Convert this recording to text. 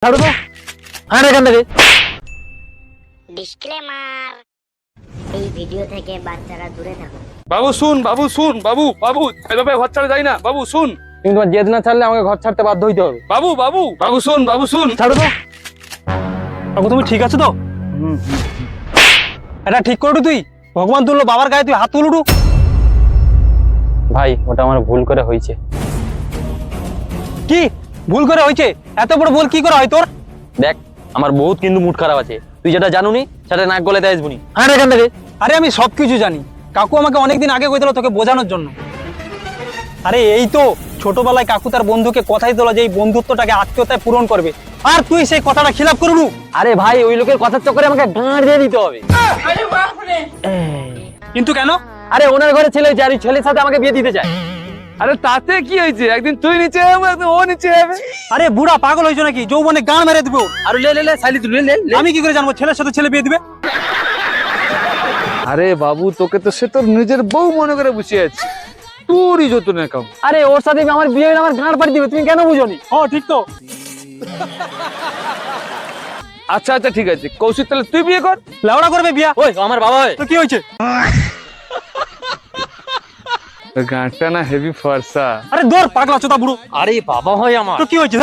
ছাড়ো তো, আর এখান থেকে। ডিসক্লেমার, এই ভিডিও থেকে বাচ্চারা দূরে থাকুন। বাবু শুন, বাবু শুন, বাবু বাবু এভাবে ঘর ছাড়া যাই না, বাবু শুন। তুমি তোমার জেদ না ছাড়লে আমাকে ঘর ছাড়তে বাধ্য হইতে হবে। বাবু বাবু বাবু শুন, বাবু শুন। ছাড়ো তো। কাকু তুমি ঠিক আছো তো? এটা ঠিক করু তুই, ভগবান তুললো বাবার গায়ে তুই হাত তুলুটু। ভাই ওটা আমার ভুল করে হয়েছে। কি ভুল করে হয়েছে? এত বড় ভুল কি করে হয় তোর? দেখ আমার বহুত কিন্তু মুড খারাপ আছে, তুই যেটা জানুনি সেটা নাক গলে দেয় আসবনি। আর এখান থেকে। আরে আমি সবকিছু জানি, কাকু আমাকে অনেকদিন আগে কইছিল তোকে বোঝানোর জন্য। আরে এই তো ছোটবেলায় কাকু তার বন্ধুকে কথাই দিল যে এই বন্ধুত্বটাকে আত্মীয়তায় পূরণ করবে, আর তুই সেই কথাটা খিলাপ করলু। আরে ভাই ওই লোকের কথার চক্করে আমাকে গাঁড় দিয়ে দিতে হবে। কিন্তু কেন? আরে ওনার ঘরে ছেলে হয়েছে আর ওই ছেলের সাথে আমাকে বিয়ে দিতে চায়। আরে তাতে কি হয়েছে, একদিন তুই নিচে যাবো, একদিন ও নিচে যাবে। আরে বুড়া পাগল হয়েছে নাকি? যৌবনে গান মেরে দিব। আর লে লে লে সাইলি তুই লে লে। আমি কি করে জানবো ছেলের সাথে ছেলে বিয়ে দিবে? আরে বাবু তোকে তো সে তোর নিজের বউ মনে করে বসে আছে, তোরই যত না কাম। আরে ওর সাথে আমার বিয়ে হলে আমার গাঁড় পাড়ি দিবে, তুমি কেন বুঝোনি? ও ঠিক তো। আচ্ছা আচ্ছা ঠিক আছে কৌশিক, তাহলে তুই বিয়ে কর। লাউড়া করবে বিয়া? ওই আমার বাবা হয় তো কি হয়েছে? গাঁটটা না হেভি ফর্সা। আরে দৌড় পাগলা চোদা বুড়ো। আরে বাবা হয় আমার তো কি হয়েছে?